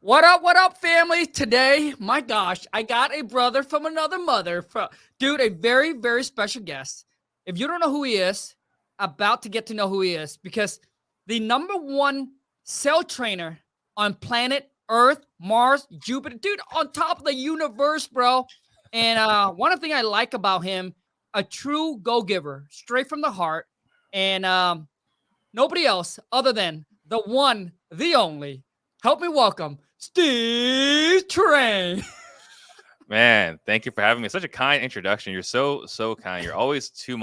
What up, family? Today, my gosh, I got a brother from another mother. Dude, a very, very special guest. If you don't know who he is, about to get to know who he is because the number one cell trainer on planet Earth, Mars, Jupiter, dude, on top of the universe, bro. And one of the things I like about him, a true go-giver, straight from the heart, and nobody else other than the one, the only. Help me welcome Steve Trang. Man, thank you for having me. Such a kind introduction. You're so kind. You're always too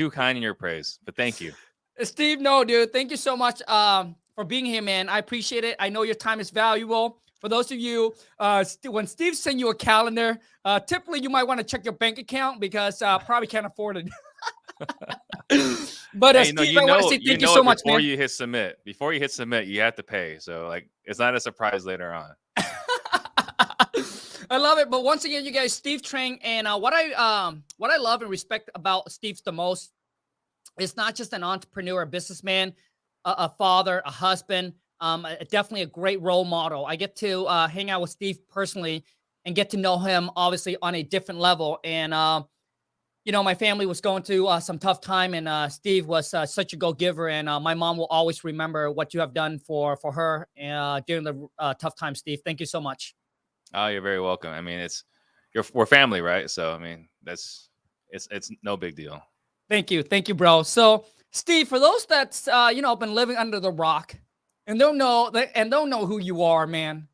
kind in your praise. But thank you. Steve, no, dude. Thank you so much for being here, man. I appreciate it. I know your time is valuable. For those of you, when Steve sends you a calendar, typically you might want to check your bank account because probably can't afford it. But Hey, Steve, I want to say thank you so much, before man. you hit submit. Before you hit submit, you have to pay. So like it's not a surprise later on. I love it. But once again, you guys, Steve Trang, and what I love and respect about Steve the most is not just an entrepreneur, a businessman, a father, a husband, definitely a great role model. I get to hang out with Steve personally and get to know him obviously on a different level. And my family was going through some tough time, and Steve was such a go-giver. And my mom will always remember what you have done for her during the tough time, Steve. Thank you so much. Oh, you're very welcome. I mean, we're family, right? So I mean, it's no big deal. Thank you, bro. So, Steve, for those that's been living under the rock and don't know who you are, man.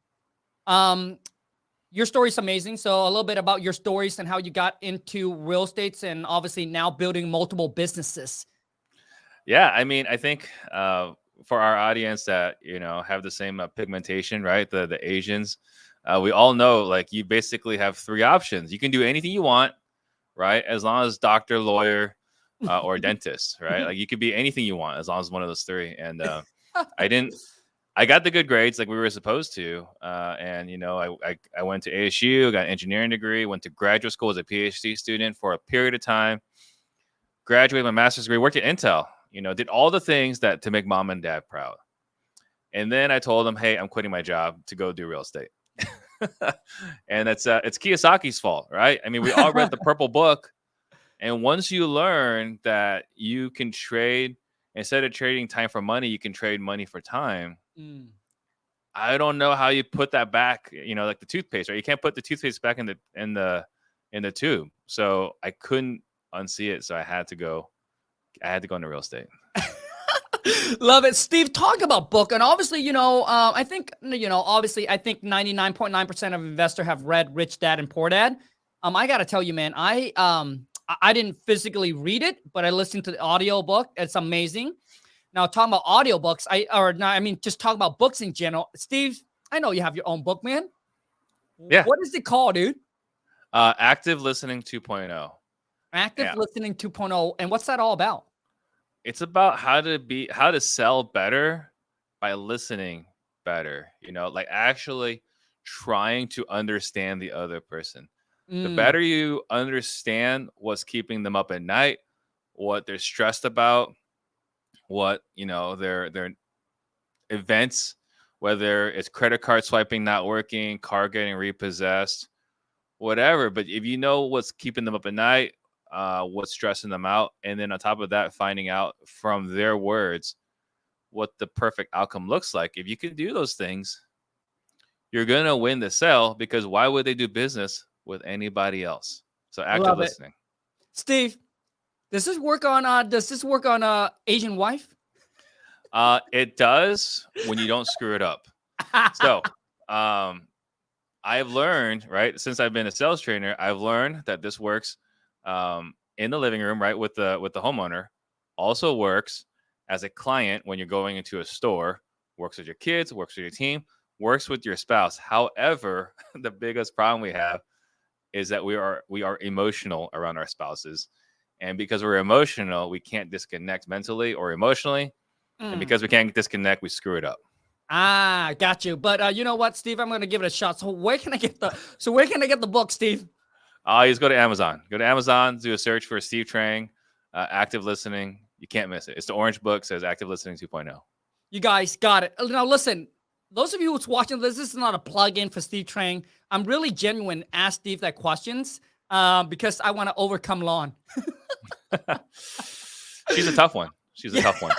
Your story's amazing. So, a little bit about your stories and how you got into real estates and obviously now building multiple businesses. Yeah, I mean, I think for our audience that have the same pigmentation, right? The Asians, we all know like you basically have three options. You can do anything you want, right? As long as doctor, lawyer, or dentist, right? Like you could be anything you want as long as one of those three. And I got the good grades like we were supposed to. And I went to ASU, got an engineering degree, went to graduate school as a PhD student for a period of time, graduated my master's degree, worked at Intel, did all the things to make mom and dad proud. And then I told them, hey, I'm quitting my job to go do real estate. And it's Kiyosaki's fault, right? I mean, we all read the Purple Book. And once you learn that you can trade, instead of trading time for money, you can trade money for time. I don't know how you put that back, like the toothpaste, right? You can't put the toothpaste back in the tube. So I couldn't unsee it. So I had to go into real estate. Love it. Steve, talk about book. And obviously, I think 99.9% of investors have read Rich Dad and Poor Dad. I got to tell you, man, I didn't physically read it, but I listened to the audio book. It's amazing. Now, talking about audiobooks, just talk about books in general. Steve, I know you have your own book, man. Yeah. What is it called, dude? Active Listening 2.0. Active Listening 2.0. And what's that all about? It's about how to sell better by listening better, like actually trying to understand the other person. The better you understand what's keeping them up at night, what they're stressed about, what, their events, whether it's credit card swiping not working, car getting repossessed, whatever. But if you know what's keeping them up at night, what's stressing them out, and then on top of that, finding out from their words what the perfect outcome looks like. If you can do those things, you're going to win the sale, because why would they do business with anybody else? So active listening. Steve, does this work on Asian wife? It does when you don't screw it up. So I've learned, right, since I've been a sales trainer, I've learned that this works in the living room, right, with the homeowner. Also works as a client when you're going into a store. Works with your kids, works with your team, works with your spouse. However, the biggest problem we have is that we are emotional around our spouses. And because we're emotional, we can't disconnect mentally or emotionally. And because we can't disconnect, we screw it up. Got you. But you know what, Steve? I'm going to give it a shot. So where can I get the book, Steve? You just go to Amazon. Go to Amazon, do a search for Steve Trang, Active Listening. You can't miss it. It's the orange book, says Active Listening 2.0. You guys got it. Now listen, those of you who's watching this is not a plug-in for Steve Trang. I'm really genuine. Ask Steve that questions because I want to overcome Lon. She's a tough one. She's a tough one.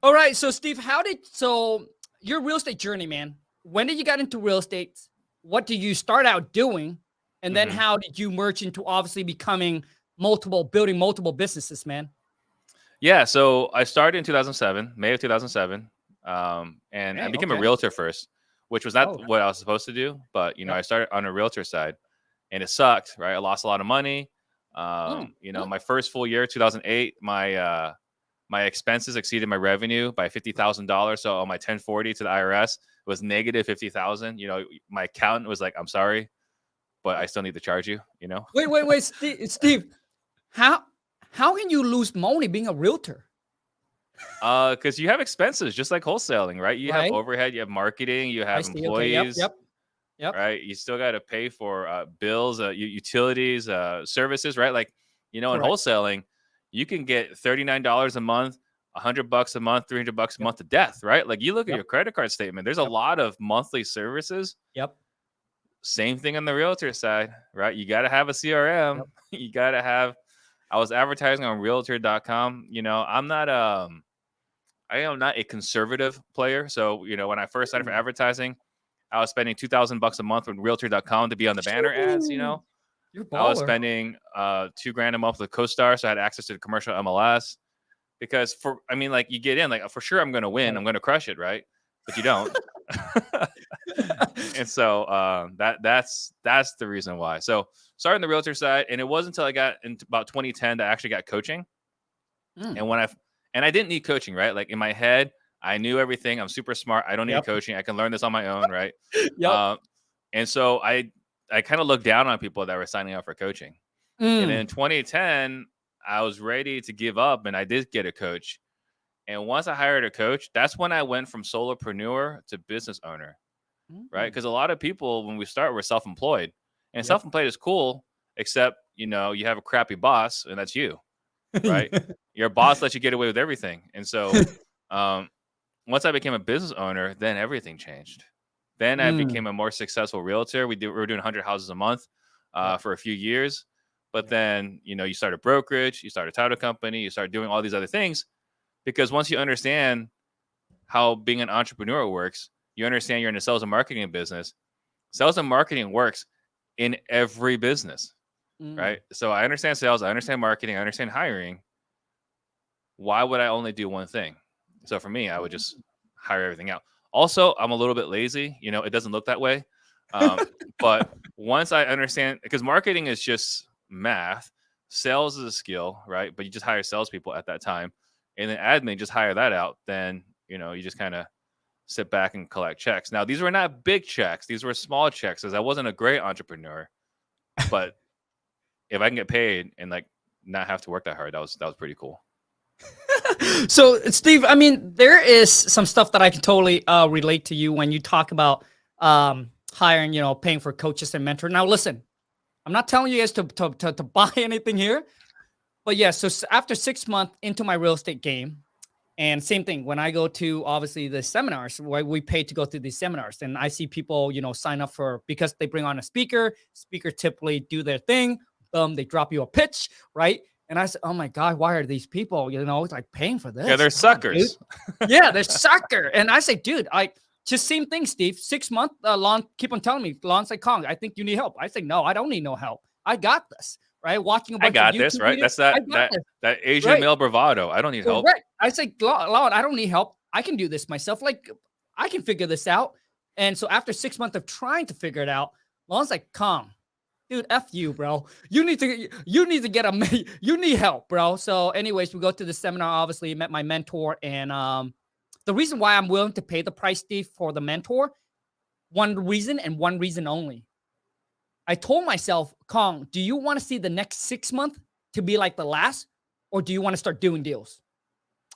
All right. So Steve, so your real estate journey, man, when did you get into real estate? What did you start out doing? And then how did you merge into obviously building multiple businesses, man? Yeah. So I started in 2007, May of 2007. And I became a realtor first, which was not what I was supposed to do. But, I started on a realtor side and it sucked, right? I lost a lot of money. My first full year, 2008, my expenses exceeded my revenue by $50,000. So on my 1040 to the IRS, it was negative 50,000. My accountant was like, I'm sorry, but I still need to charge you, Wait, Steve, how can you lose money being a realtor? Because you have expenses just like wholesaling, right? You have overhead, you have marketing, you have employees. Okay. Yep. Right. You still got to pay for bills, utilities, services, right? Like, in wholesaling, you can get $39 a month, $100 a month, $300 a month to death, right? Like you look at your credit card statement, there's a lot of monthly services. Yep. Same thing on the realtor side, right? You got to have a CRM. Yep. You got to have, I was advertising on realtor.com. I am not a conservative player. So, when I first started for advertising, I was spending $2,000 a month with realtor.com to be on the banner ads, You're I was spending $2,000 a month with CoStar. So I had access to the commercial MLS because you get in, like, for sure I'm going to win. I'm going to crush it. Right. But you don't. And so that's the reason why. So starting the realtor side, and it wasn't until I got into about 2010 that I actually got coaching. And I didn't need coaching, right? Like in my head, I knew everything. I'm super smart. I don't need coaching. I can learn this on my own, right? And so I kind of looked down on people that were signing up for coaching. And then in 2010, I was ready to give up, and I did get a coach. And once I hired a coach, that's when I went from solopreneur to business owner, right? Because a lot of people, when we start, we're self-employed. And self-employed is cool, except, you have a crappy boss, and that's you, right? Your boss lets you get away with everything. And so once I became a business owner, then everything changed. Then I became a more successful realtor. We were doing 100 houses a month for a few years. But then, you start a brokerage, you start a title company, you start doing all these other things. Because once you understand how being an entrepreneur works, you understand you're in a sales and marketing business. Sales and marketing works in every business, right? So I understand sales, I understand marketing, I understand hiring. Why would I only do one thing? So for me, I would just hire everything out. Also, I'm a little bit lazy. It doesn't look that way. But once I understand, because marketing is just math, sales is a skill, right? But you just hire salespeople at that time. And then admin, just hire that out. Then, you just kind of sit back and collect checks. Now, these were not big checks. These were small checks, as I wasn't a great entrepreneur. But if I can get paid and not have to work that hard, that was pretty cool. So, Steve, there is some stuff that I can totally relate to you when you talk about hiring, paying for coaches and mentors. Now, listen, I'm not telling you guys to buy anything here, but yeah. So after 6 months into my real estate game, and same thing when I go to obviously the seminars, where we pay to go through these seminars, and I see people, sign up because they bring on a speaker. Speaker typically do their thing. They drop you a pitch, right? And I said, oh my God, why are these people, it's like paying for this? Yeah, they're suckers. Yeah, they're sucker. And I say, dude, just same thing, Steve. 6 months, Lon keep on telling me, Lon's like, Khang, I think you need help. I say, no, I don't need no help. I got this, right? Watching a bunch of YouTube this, right? videos, That's that Asian male bravado. I don't need help. Right. I say, Lon, I don't need help. I can do this myself. Like, I can figure this out. And so after 6 months of trying to figure it out, Lon's like, Khang, dude, F you, bro. You need to get you need help, bro. So anyways, we go to the seminar, obviously met my mentor. And the reason why I'm willing to pay the price, Steve, for the mentor, one reason and one reason only. I told myself, Khang, do you want to see the next 6 months to be like the last, or do you want to start doing deals?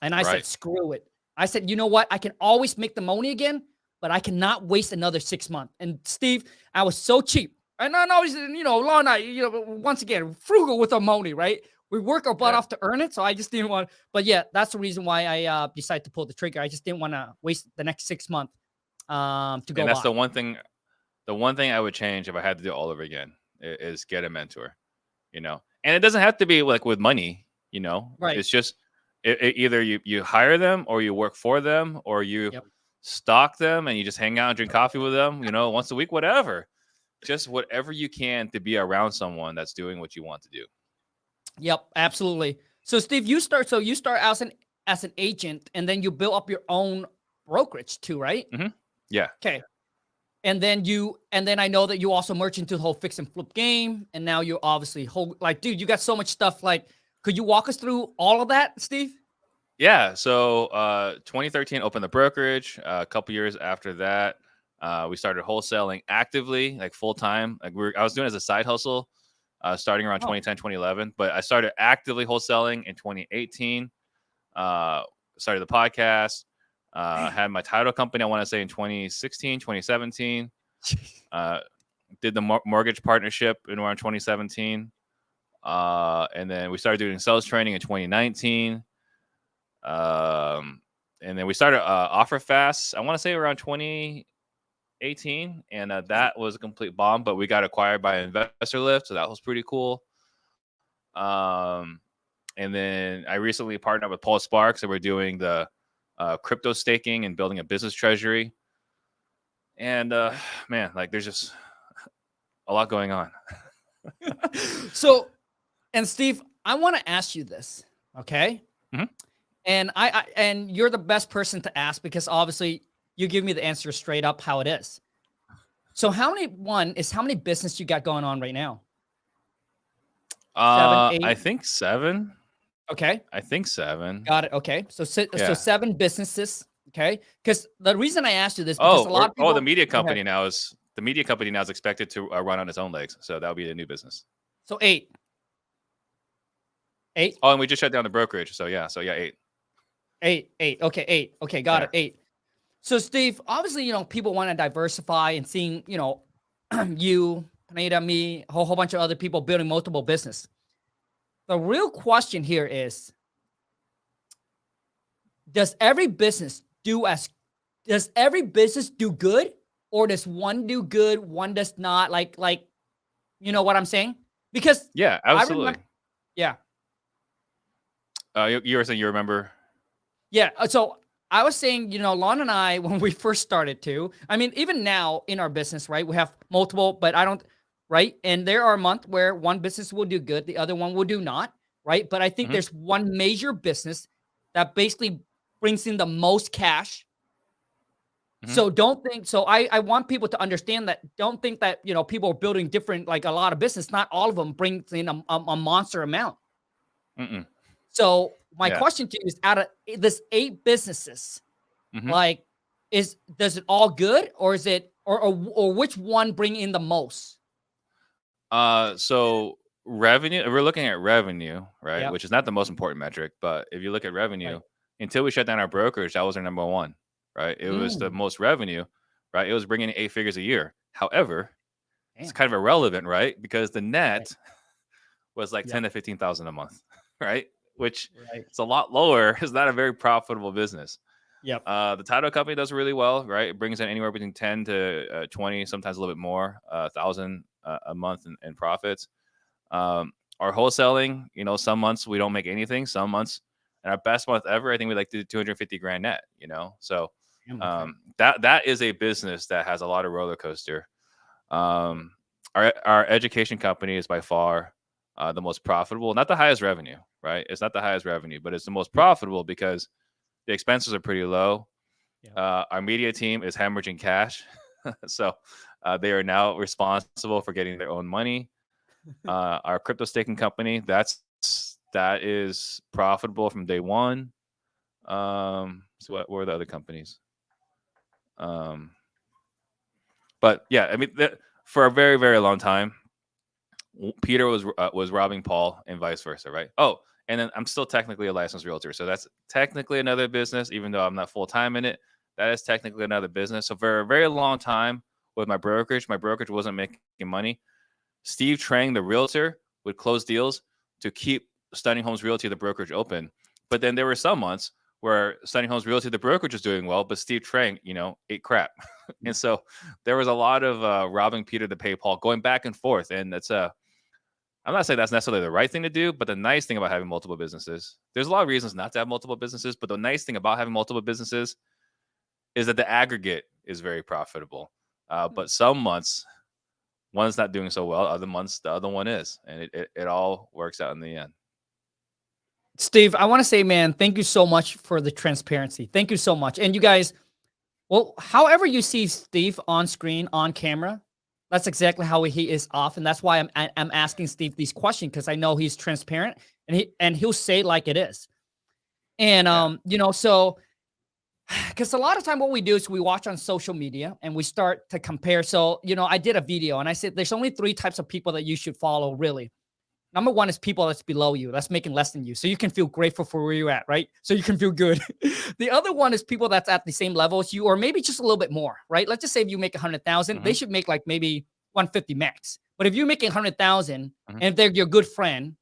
And I said, screw it. I said, you know what? I can always make the money again, but I cannot waste another 6 months. And Steve, I was so cheap. And I know, Lon and I, once again, frugal with our money, right? We work our butt off to earn it. So I just didn't want, but yeah, that's the reason why I decided to pull the trigger. I just didn't want to waste the next 6 months. to go And that's by. the one thing. The one thing I would change if I had to do it all over again is get a mentor. You know, and it doesn't have to be like with money. You know, Right. it's just either you hire them or you work for them or you Yep. stalk them and you just hang out and drink coffee with them. You know, once a week, whatever. Just whatever you can to be around someone that's doing what you want to do. Yep. Absolutely. So Steve, you start as an agent, and then you build up your own brokerage too, right? Yeah. Okay. And then I know that you also merge into the whole fix and flip game, and now you're obviously like, dude, you got so much stuff. Like, could you walk us through all of that, Steve? Yeah. So 2013 opened the brokerage. A couple years after that, we started wholesaling actively, like full time. Like I was doing it as a side hustle, starting around 2010, 2011. But I started actively wholesaling in 2018. Started the podcast. Had my title company, I want to say in 2016, 2017. Did the mortgage partnership in around 2017. And then we started doing sales training in 2019. And then we started Offer Fast, I want to say around 2018. And that was a complete bomb, but we got acquired by Investor Lift. So that was pretty cool. And then I recently partnered up with Paul Sparks, and we're doing the crypto staking and building a business treasury. And man, like there's just a lot going on. So, and Steve, I want to ask you this, okay? Mhm. And and you're the best person to ask because obviously you give me the answer straight up how it is. So how many business you got going on right now? 7, 8? I think 7. Okay. I think 7. Got it. Okay. So so Yeah. 7 businesses. Okay. Because the reason I asked you this because a lot of people. The media company now is expected to run on its own legs. So that would be a new business. So 8. 8. Oh, and we just shut down the brokerage. So yeah. 8. 8. Okay. 8. Okay. Got it. 8. So Steve, obviously, people want to diversify and seeing, you, Pineda, me, a whole bunch of other people building multiple business. The real question here is, does every business do good, or does one do good, one does not? Like, you know what I'm saying? Because yeah, absolutely. Yeah. You were saying you remember? Yeah. So I was saying, Lon and I, when we first started to, I mean, even now in our business, right, we have multiple, but I don't, right? And there are months where one business will do good, the other one will do not, right? But I think there's one major business that basically brings in the most cash. So don't think, so I want people to understand that, don't think that, people are building different, like a lot of business, not all of them brings in a monster amount. So my question to you is, out of this 8 businesses, like, does it all good, or is it, or which one bring in the most? So revenue, we're looking at revenue, right? Yep. Which is not the most important metric, but if you look at revenue, until we shut down our brokerage, that was our number one, right? It was the most revenue, right? It was bringing in 8 figures a year. However, it's kind of irrelevant, right? Because the net was like 10 to 15,000 a month, right? Which it's a lot lower. It's not a very profitable business. Yep. The title company does really well, right? It brings in anywhere between 10 to 20, sometimes a little bit more, 1,000 a month in profits. Our wholesaling, some months we don't make anything. Some months, and our best month ever, I think we like to do 250 grand net. So that is a business that has a lot of roller coaster. Our education company is by far the most profitable, not the highest revenue, right? It's not the highest revenue, but it's the most profitable because the expenses are pretty low. Our media team is hemorrhaging cash. So they are now responsible for getting their own money. Our crypto staking company, that is profitable from day one. So what were the other companies? But yeah, I mean, for a very, very long time, Peter was robbing Paul and vice versa, right? Oh, and then I'm still technically a licensed realtor. So that's technically another business, even though I'm not full-time in it. That is technically another business. So for a very long time with my brokerage wasn't making money. Steve Trang, the realtor, would close deals to keep Stunning Homes Realty, the brokerage, open. But then there were some months where Sunny Homes Realty, the brokerage, is doing well, but Steve Trang, ate crap. And so there was a lot of robbing Peter to pay Paul, going back and forth. And I'm not saying that's necessarily the right thing to do, but the nice thing about having multiple businesses, there's a lot of reasons not to have multiple businesses, but the nice thing about having multiple businesses is that the aggregate is very profitable. But some months, one's not doing so well. Other months, the other one is. And it all works out in the end. Steve, I want to say, man, thank you so much for the transparency. Thank you so much. And you guys, well, however you see Steve on screen, on camera, that's exactly how he is off. And that's why I'm asking Steve these questions, because I know he's transparent and he'll say it like it is. And, so, because a lot of time what we do is we watch on social media and we start to compare. So, I did a video and I said, there's only 3 types of people that you should follow, really. Number 1 is people that's below you, that's making less than you. So you can feel grateful for where you're at, right? So you can feel good. The other one is people that's at the same level as you, or maybe just a little bit more, right? Let's just say if you make 100,000, they should make like maybe 150 max. But if you're making 100,000 and if they're your good friend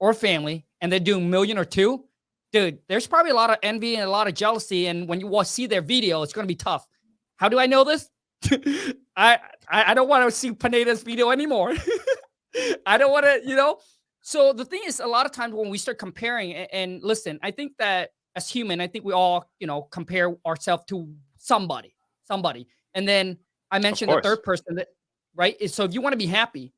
or family and they're doing $1 million or $2 million, dude, there's probably a lot of envy and a lot of jealousy. And when you see their video, it's going to be tough. How do I know this? I don't want to see Pineda's video anymore. I don't want to, So the thing is, a lot of times when we start comparing, and listen, I think that as human, I think we all, compare ourselves to somebody. And then I mentioned the third person, that, right? So if you want to be happy,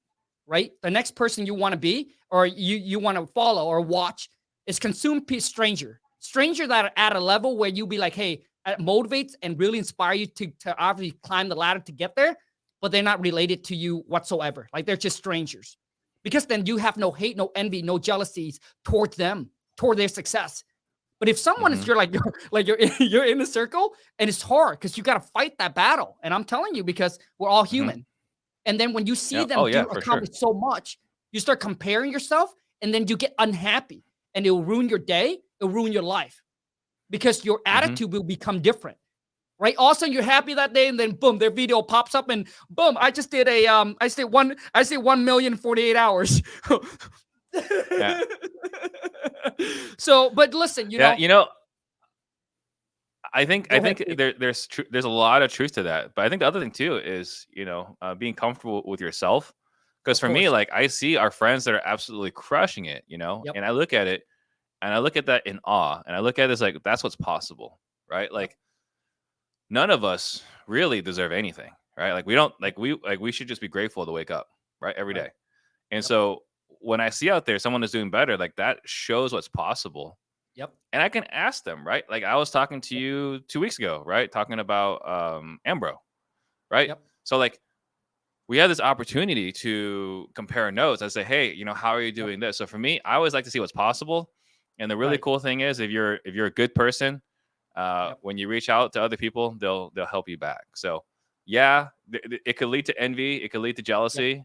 right? The next person you want to be, or you want to follow or watch, is consume stranger that are at a level where you be like, hey, it motivates and really inspire you to obviously climb the ladder to get there, but they're not related to you whatsoever. Like they're just strangers, because then you have no hate, no envy, no jealousies towards them, toward their success. But if someone is you're you're in a circle, and it's hard because you got to fight that battle. And I'm telling you, because we're all human. And then when you see them accomplish so much, you start comparing yourself, and then you get unhappy, and it will ruin your day. It'll ruin your life, because your attitude will become different. Right. Also, you're happy that day, and then boom, their video pops up, and boom, I just did I say 1,000,048 hours. Yeah. So, but listen, I think there's a lot of truth to that, but I think the other thing too is being comfortable with yourself. Because for me, like, I see our friends that are absolutely crushing it, and I look at it, and I look at that in awe, and I look at it as like, that's what's possible, right? Like, none of us really deserve anything, right? Like we should just be grateful to wake up, right, every day. And so when I see out there someone is doing better, like, that shows what's possible. Yep. And I can ask them, right? Like, I was talking to you 2 weeks ago, right? Talking about Ambro, right? Yep. So like, we have this opportunity to compare notes. I say, hey, how are you doing this? So for me, I always like to see what's possible. And the really cool thing is, if you're a good person, when you reach out to other people, they'll help you back. So yeah, it could lead to envy, it could lead to jealousy.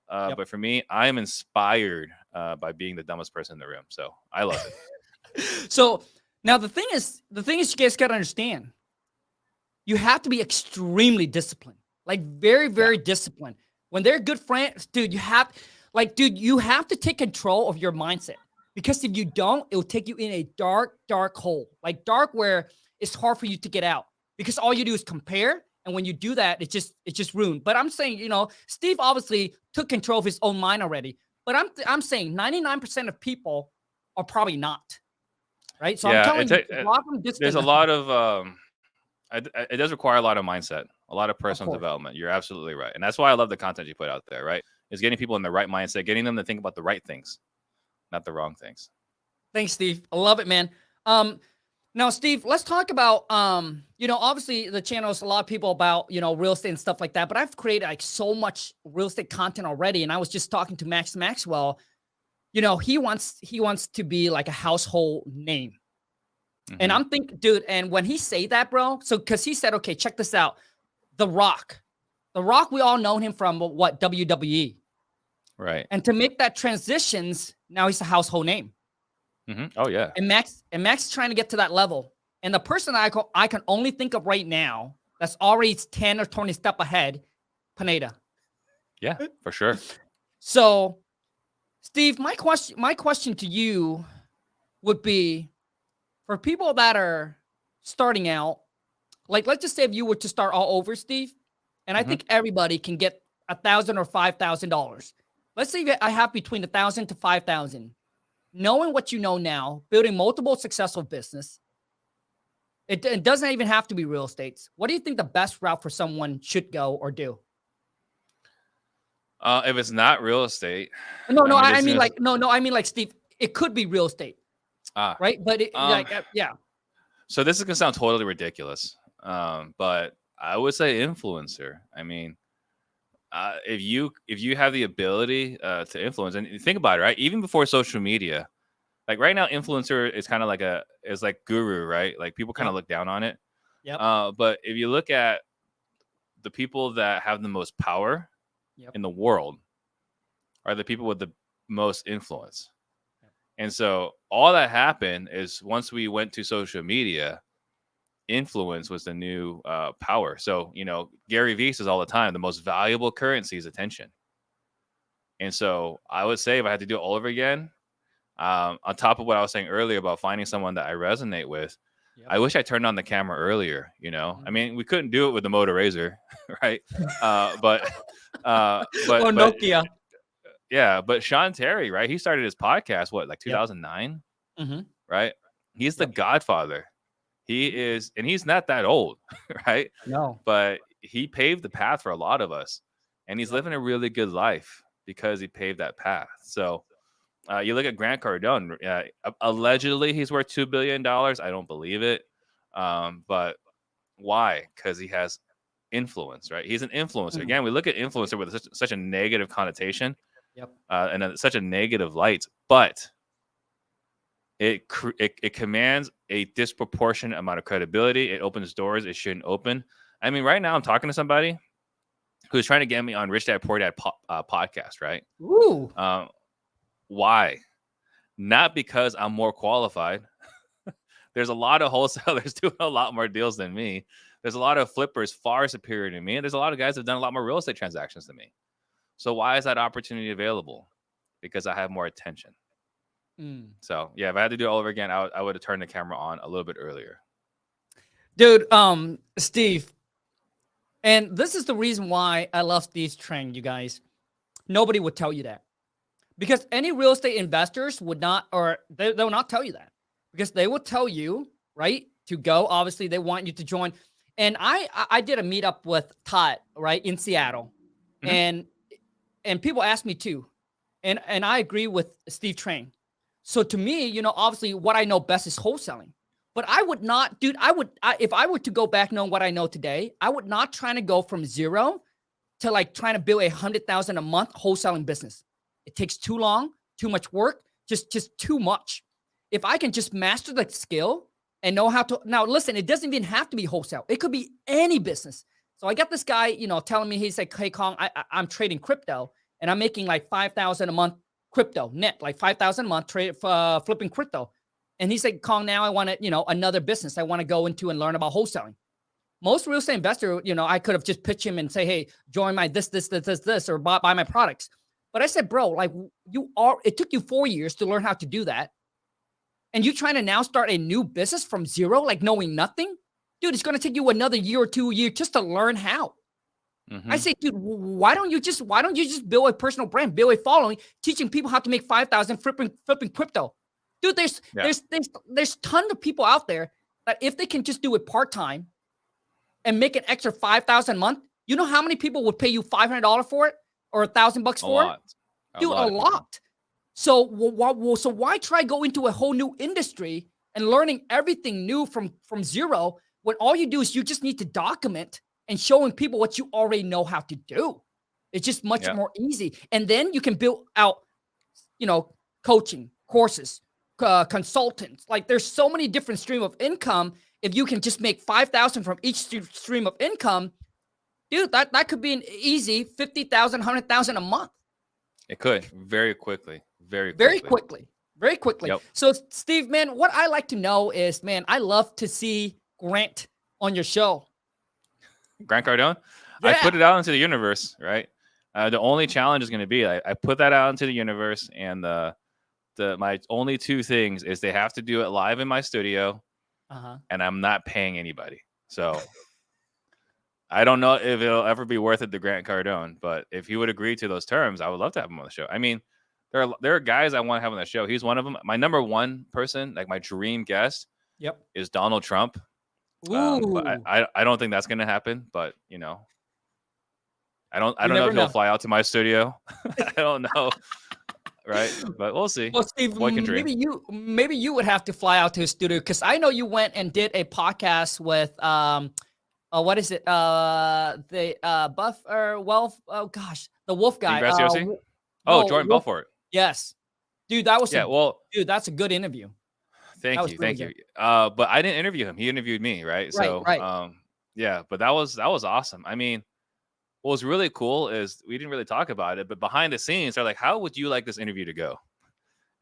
But for me, I am inspired by being the dumbest person in the room. So I love it. So now the thing is, you guys got to understand, you have to be extremely disciplined, like very, very disciplined. When they're good friends, dude, you have to take control of your mindset, because if you don't, it will take you in a dark, dark hole, like dark, where it's hard for you to get out, because all you do is compare. And when you do that, it's just ruined. But I'm saying, Steve obviously took control of his own mind already. But I'm saying 99% of people are probably not. Right. So I'm telling you, there's a lot of it does require a lot of mindset, a lot of personal development. You're absolutely right. And that's why I love the content you put out there, right? Is getting people in the right mindset, getting them to think about the right things, not the wrong things. Thanks, Steve. I love it, man. Now, Steve, let's talk about, obviously the channel is a lot of people about, real estate and stuff like that, but I've created like so much real estate content already. And I was just talking to Max Maxwell, he wants to be like a household name. And I'm thinking, dude, and when he say that, bro, so, cause he said, okay, check this out. The Rock, we all know him from what, WWE. Right. And to make that transitions, now he's a household name. Oh yeah. And Max is trying to get to that level. And the person I can only think of right now that's already 10 or 20 step ahead, Pineda. Yeah, for sure. So, Steve, my question to you would be, for people that are starting out, like let's just say if you were to start all over, Steve, and I think everybody can get $1,000 or $5,000. Let's say I have between 1,000 to 5,000. Knowing what you know now, building multiple successful business, it doesn't even have to be real estate. What do you think the best route for someone should go or do? If it's not real estate, No, I this mean is like no, I mean like Steve. It could be real estate, right? But yeah. So this is gonna sound totally ridiculous, but I would say influencer. I mean, if you have the ability to influence, and think about it, right? Even before social media, like right now, influencer is kind of like is like guru, right? Like people kind of look down on it. Yep. But if you look at the people that have the most power in the world, are the people with the most influence. And so all that happened is once we went to social media, influence was the new power. So, Gary Vee says all the time, the most valuable currency is attention. And so I would say if I had to do it all over again, on top of what I was saying earlier about finding someone that I resonate with, I wish I turned on the camera earlier. I mean, we couldn't do it with the Moto Razor, right? But Nokia. Yeah, but Sean Terry, right? He started his podcast, like 2009, right? He's the godfather. He is, and he's not that old, right? No. But he paved the path for a lot of us, and he's living a really good life because he paved that path. So you look at Grant Cardone, allegedly he's worth $2 billion. I don't believe it. But why? Because he has influence, right? He's an influencer. Again, we look at influencer with such a negative connotation. And such a negative light, but it commands a disproportionate amount of credibility. It opens doors it shouldn't open. I mean, right now I'm talking to somebody who's trying to get me on Rich Dad Poor Dad podcast, right? Ooh. Why? Not because I'm more qualified. There's a lot of wholesalers doing a lot more deals than me. There's a lot of flippers far superior to me, and there's a lot of guys that have done a lot more real estate transactions than me. So why is that opportunity available? Because I have more attention. So yeah, if I had to do it all over again, I would have turned the camera on a little bit earlier. Dude, Steve, and this is the reason why I love Steve Trang, you guys. Nobody would tell you that. Because any real estate investors would not, or they will not tell you that. Because they will tell you, right, to go. Obviously, they want you to join. And I did a meetup with Todd, right, in Seattle. And people ask me too. And I agree with Steve Trang. So to me, obviously what I know best is wholesaling. But I would not, dude, if I were to go back knowing what I know today, I would not try to go from zero to like trying to build $100,000 a month wholesaling business. It takes too long, too much work, just too much. If I can just master the skill and know how to, now listen, it doesn't even have to be wholesale. It could be any business. So I got this guy, telling me, he's like, hey, Khang, I'm trading crypto and I'm making like $5,000 a month crypto net, like $5,000 a month flipping crypto. And he's like, Khang, now I want to, another business I want to go into and learn about wholesaling. Most real estate investor, I could have just pitched him and say, hey, join my this, or buy my products. But I said, bro, like it took you 4 years to learn how to do that. And you trying to now start a new business from zero, like knowing nothing? Dude, it's going to take you another year or 2 years just to learn how. I say, dude, why don't you just build a personal brand, build a following, teaching people how to make 5,000 flipping crypto? Dude, there's tons of people out there that if they can just do it part-time and make an extra 5,000 a month, you know how many people would pay you $500 for it or $1,000 for it? Dude, a lot. So why try go into a whole new industry and learning everything new from zero when all you do is you just need to document and showing people what you already know how to do? It's just much more easy. And then you can build out, coaching, courses, consultants. Like there's so many different stream of income. If you can just make 5,000 from each stream of income, dude, that could be an easy 50,000, 100,000 a month. It could very quickly. Very quickly. Yep. So Steve, man, what I like to know is, man, I love to see Grant on your show. Grant Cardone? Yeah. I put it out into the universe, right? The only challenge is going to be I put that out into the universe, and the my only two things is they have to do it live in my studio, Uh-huh. and I'm not paying anybody. So I don't know if it'll ever be worth it to Grant Cardone, but if he would agree to those terms, I would love to have him on the show. I mean, there are guys I want to have on the show. He's one of them. My number one person, like my dream guest, Yep. is Donald Trump. But Ooh. I don't think that's going to happen. But you know, I don't You know never if he'll know. fly out to my studio. I don't know, right? But we'll see. Well, Steve, Boy can dream. maybe you would have to fly out to his studio, because I know you went and did a podcast with what is it? The Buff or Wealth? Oh gosh, the Wolf guy. Graciosi? No, Jordan Wolf. Belfort. Yes, dude, that was Yeah. Well, dude, that's a good interview. thank you. Really Thank you. But I didn't interview him. He interviewed me, right? So, right. yeah, but that was awesome. I mean, what was really cool is we didn't really talk about it, but behind the scenes, they're like, how would you like this interview to go?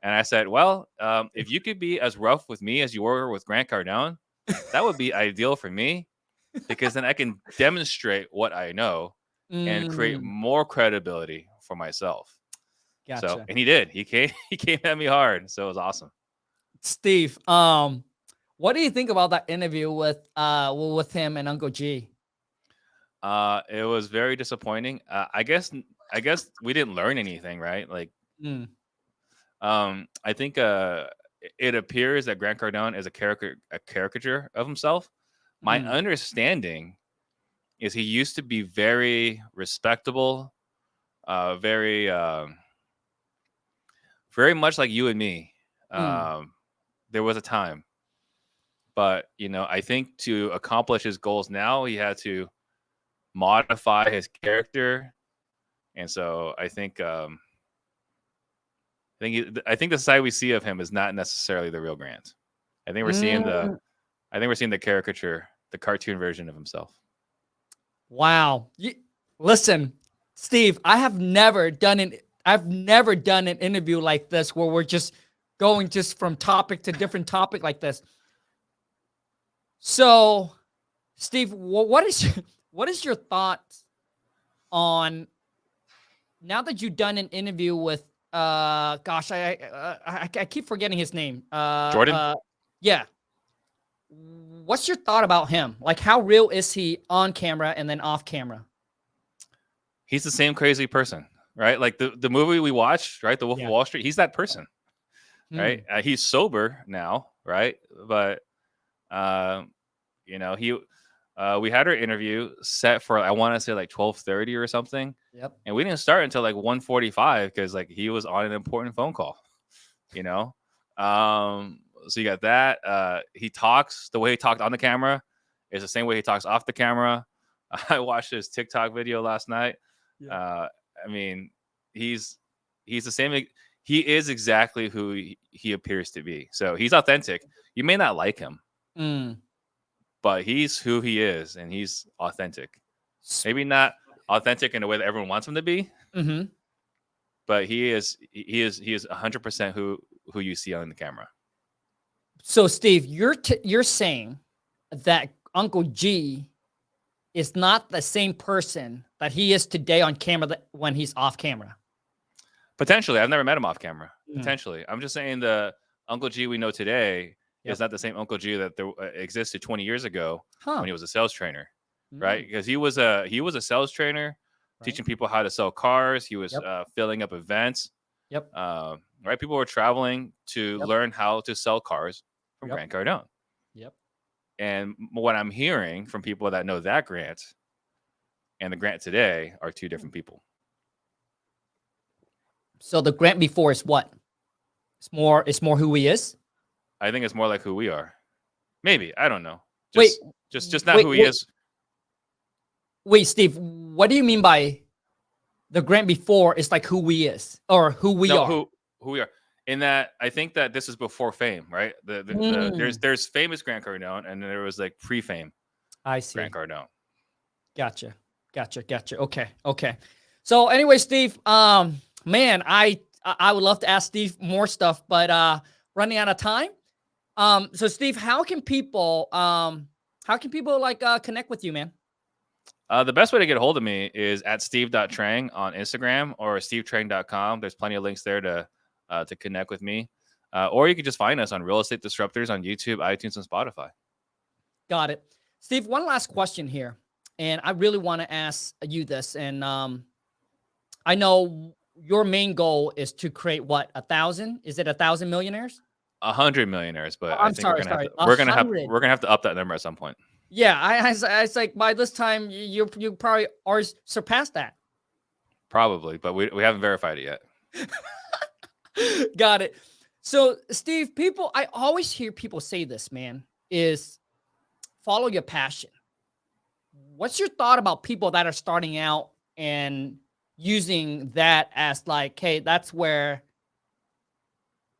And I said, well, if you could be as rough with me as you were with Grant Cardone, that would be ideal for me, because then I can demonstrate what I know and create more credibility for myself. Gotcha. So, and he did. He came at me hard. So it was awesome. Steve, what do you think about that interview with him and Uncle G? It was very disappointing. I guess we didn't learn anything, right? Like, I think it appears that Grant Cardone is a caricature of himself. My understanding is he used to be very respectable, very very much like you and me. There was a time, but you know, I think to accomplish his goals now, he had to modify his character, and so I think the side we see of him is not necessarily the real Grant. I think we're seeing the caricature, the cartoon version of himself. Wow. Listen, Steve, I've never done an interview like this where we're just going just from topic to different topic like this. So, Steve, what is your thoughts on, now that you've done an interview with gosh, I keep forgetting his name. Jordan? Yeah. What's your thought about him? Like, how real is he on camera and then off camera? He's the same crazy person, right? Like the movie we watched, right? The Wolf of Wall Street. He's that person, right? He's sober now, right? But you know, we had our interview set for, I want to say like 12:30 or something. Yep. And we didn't start until like 1:45 because like he was on an important phone call, you know. So you got that. He talks, the way he talked on the camera is the same way he talks off the camera. I watched his TikTok video last night. Yeah. I mean, he's the same. He is exactly who he appears to be. So he's authentic. You may not like him, but he's who he is, and he's authentic. Maybe not authentic in a way that everyone wants him to be, but he is 100% who you see on the camera. So, Steve, you're saying that Uncle G is not the same person that he is today on camera when he's off camera? Potentially. I've never met him off camera. Potentially. I'm just saying the Uncle G we know today is not the same Uncle G that there existed 20 years ago when he was a sales trainer, right? Because he was a sales trainer, teaching people how to sell cars. He was filling up events. Right? People were traveling to learn how to sell cars from Grant Cardone. And what I'm hearing from people that know that Grant and the Grant today are two different people. So the Grant before is what? It's more who he is? I think it's more like who we are. Maybe. I don't know. Just not who he is. Wait, Steve, what do you mean by the Grant before is like who we is or who we are? Who we are. In that, I think that this is before fame, right? There's famous Grant Cardone, and there was like pre-fame. I see. Grant Cardone. Gotcha. Okay. So anyway, Steve, man, I would love to ask Steve more stuff, but running out of time. So Steve, how can people like connect with you, man? The best way to get a hold of me is at steve.trang on Instagram or stevetrang.com. There's plenty of links there to to connect with me. Or you can just find us on Real Estate Disruptors on YouTube, iTunes, and Spotify. Got it. Steve, one last question here. And I really want to ask you this. And I know your main goal is to create what, 1,000? Is it 1,000 millionaires? 100 millionaires, but Oh, I I'm think we're sorry. gonna 100. have to up that number at some point. Yeah, I it's like by this time you probably already surpassed that. Probably, but we haven't verified it yet. Got it. So, Steve, I always hear people say this, man, is follow your passion. What's your thought about people that are starting out and using that as like, hey, that's where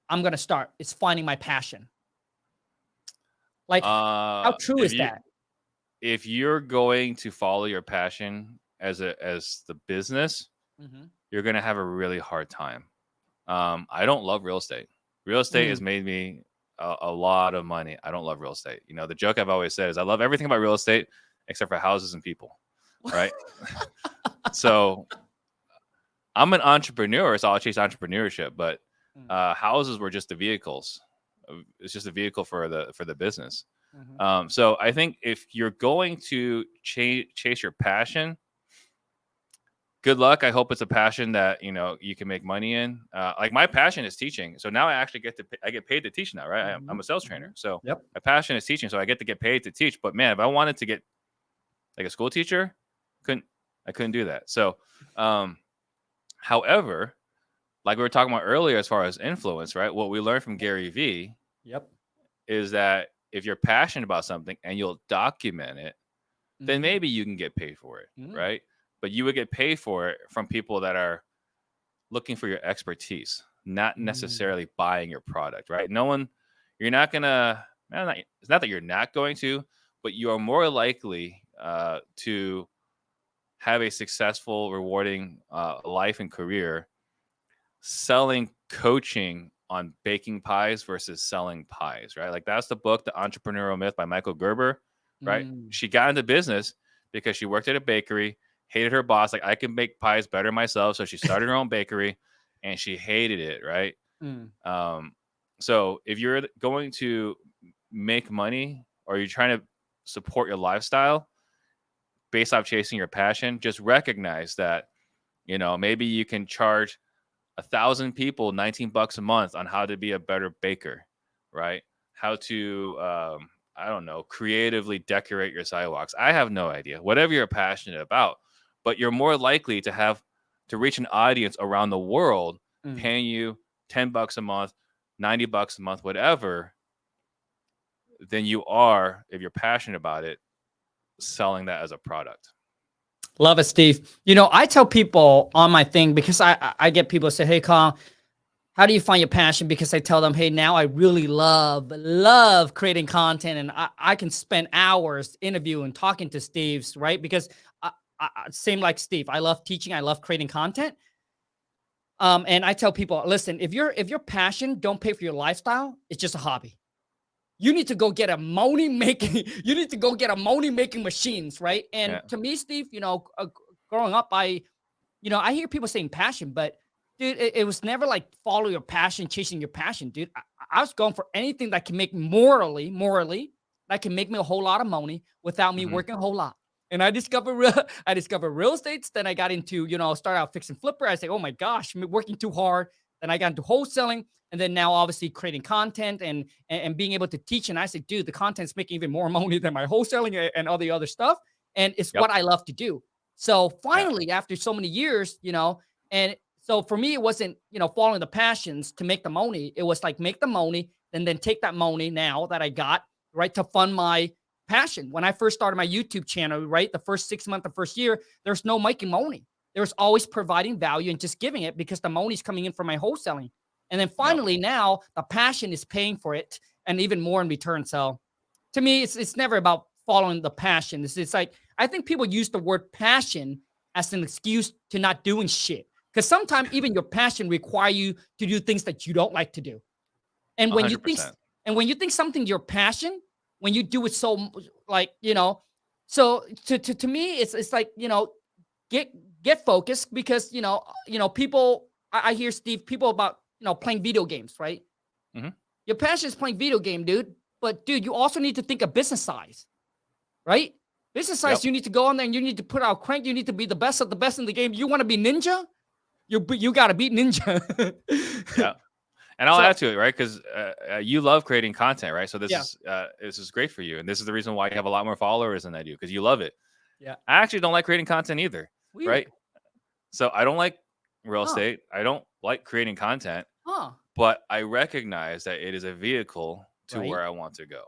I'm going to start. It's finding my passion. Like, how true is that? If you're going to follow your passion as the business, you're going to have a really hard time. I don't love real estate. Real estate has made me a lot of money. I don't love real estate. You know, the joke I've always said is I love everything about real estate except for houses and people, right? So I'm an entrepreneur, so I'll chase entrepreneurship, but houses were just the vehicles. It's just a vehicle for the business. So I think if you're going to chase your passion, good luck. I hope it's a passion that, you know, you can make money in. Like my passion is teaching. So now I actually I get paid to teach now, right? I'm a sales trainer. So my passion is teaching. So I get to get paid to teach. But man, if I wanted to get like a school teacher, I couldn't do that. So, however, like we were talking about earlier, as far as influence, right? What we learned from Gary Vee is that if you're passionate about something and you'll document it, then maybe you can get paid for it, right? But you would get paid for it from people that are looking for your expertise, not necessarily buying your product, right? You're not gonna, it's not that you're not going to, but you are more likely to have a successful, rewarding life and career selling coaching on baking pies versus selling pies, right? Like that's the book, The Entrepreneurial Myth by Michael Gerber, right? She got into business because she worked at a bakery, hated her boss. Like, I can bake pies better myself. So she started her own bakery and she hated it, right? So if you're going to make money or you're trying to support your lifestyle based off chasing your passion, just recognize that, you know, maybe you can charge 1,000 people $19 a month on how to be a better baker, right? How to, I don't know, creatively decorate your sidewalks. I have no idea. Whatever you're passionate about, but you're more likely to reach an audience around the world paying you $10 a month, $90 a month, whatever, than you are, if you're passionate about it, selling that as a product. Love it, Steve. You know, I tell people on my thing, because I get people say, hey, Khang, how do you find your passion? Because I tell them, hey, now I really love creating content, and I can spend hours interviewing, talking to Steve's, right? Because same like Steve, I love teaching, I love creating content. And I tell people, listen, if your passion don't pay for your lifestyle, it's just a hobby. You need to go get a money making. You need to go get a money making machines, right? And to me, Steve, you know, growing up, I hear people saying passion, but dude, it was never like follow your passion, chasing your passion, dude. I was going for anything that can make morally, that can make me a whole lot of money without me working a whole lot. And I discovered real estate. Then I got into, you know, start out fixing flipper. I say, oh my gosh, I'm working too hard. Then I got into wholesaling. And then now obviously creating content and being able to teach. And I say, dude, the content's making even more money than my wholesaling and all the other stuff. And it's what I love to do. So finally, after so many years, you know, and so for me, it wasn't, you know, following the passions to make the money. It was like make the money and then take that money now that I got, right, to fund my passion. When I first started my YouTube channel, right, the first 6 months, the first year, there's no making money. There's always providing value and just giving it because the money's coming in from my wholesaling. And then finally now the passion is paying for it and even more in return. So to me, it's never about following the passion. It's like, I think people use the word passion as an excuse to not doing shit. Because sometimes even your passion require you to do things that you don't like to do. And when 100%. you think something your passion, when you do it so like, you know, so to me, it's like, you know, get focused because, you know, people, I hear Steve, people about playing video games, right? Mhm. Your passion is playing video game, dude. But dude, you also need to think of business size, right? Business size, Yep. you need to go on there and you need to put out crank. You need to be the best of the best in the game. You want to be ninja? You got to beat ninja. Yeah. And I'll So- add to it, right? Because you love creating content, right? So Yeah. this is great for you, and this is the reason why you have a lot more followers than I do, because you love it. Yeah. I actually don't like creating content either, Weird. right? So I don't like real Huh. estate. I don't like creating content, Huh. but I recognize that it is a vehicle to Right. where I want to go.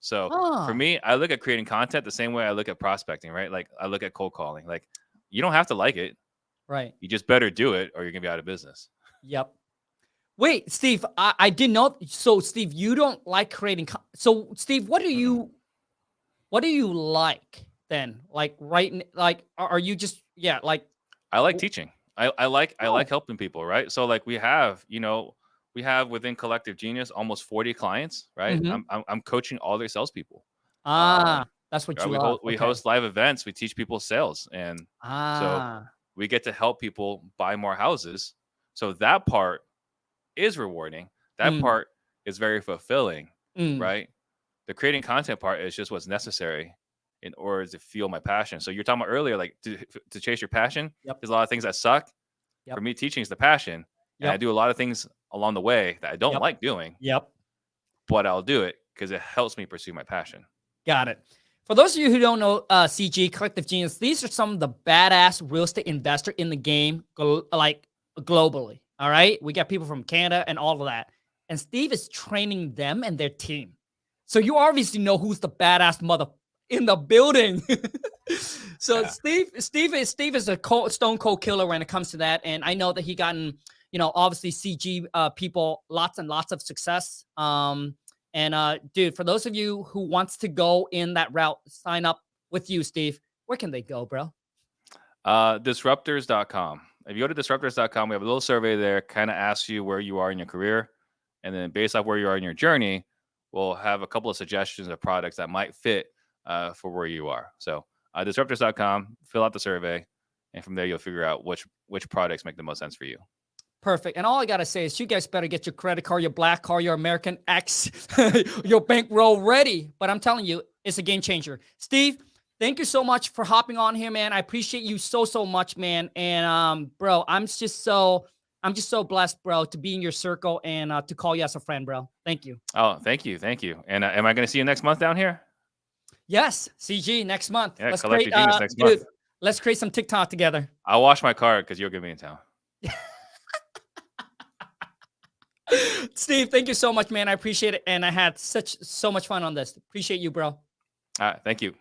So Huh. for me, I look at creating content the same way I look at prospecting, right? Like I look at cold calling. Like you don't have to like it. Right. You just better do it or you're gonna be out of business. Yep. Wait, Steve, I didn't know. So, Steve, you don't like creating. So, Steve, what do you like then? Like, like, are you just, like, I like teaching. I like Oh. helping people, right? So like we have within Collective Genius almost 40 clients, right? Mhm. I'm coaching all their salespeople. That's what Right? you love. We Okay. host live events. We teach people sales, and so we get to help people buy more houses. So that part is rewarding. That Mm. part is very fulfilling, Mm. right? The creating content part is just what's necessary in order to fuel my passion. So you're talking about earlier, like to chase your passion. Yep. There's a lot of things that suck. Yep. For me, teaching is the passion, and I Yep. do a lot of things along the way that I don't Yep. like doing, Yep. but I'll do it because it helps me pursue my passion. Got it. For those of you who don't know CG, Collective Genius, these are some of the badass real estate investor in the game, like globally. All right. We got people from Canada and all of that. And Steve is training them and their team. So you obviously know who's the badass mother in the building. So Yeah. Steve is a stone cold killer when it comes to that. And I know that he gotten, obviously CG people lots and lots of success. And dude, for those of you who wants to go in that route, sign up with you, Steve. Where can they go, bro? Disruptors.com. If you go to disruptors.com, we have a little survey there, kind of asks you where you are in your career. And then based off where you are in your journey, we'll have a couple of suggestions of products that might fit for where you are. So disruptors.com, fill out the survey. And from there, you'll figure out which products make the most sense for you. Perfect. And all I got to say is you guys better get your credit card, your black card, your American X, your bankroll ready. But I'm telling you, it's a game changer. Steve, thank you so much for hopping on here, man. I appreciate you so much, man. And bro, I'm just so blessed, bro, to be in your circle and to call you as a friend, bro. Thank you. Oh, thank you. And am I going to see you next month down here? Yes, CG next month. Yeah, let's Collective create, Genius next month. Let's create some TikTok together. I'll wash my car because you'll get me in town. Steve, thank you so much, man. I appreciate it. And I had so much fun on this. Appreciate you, bro. All right. Thank you.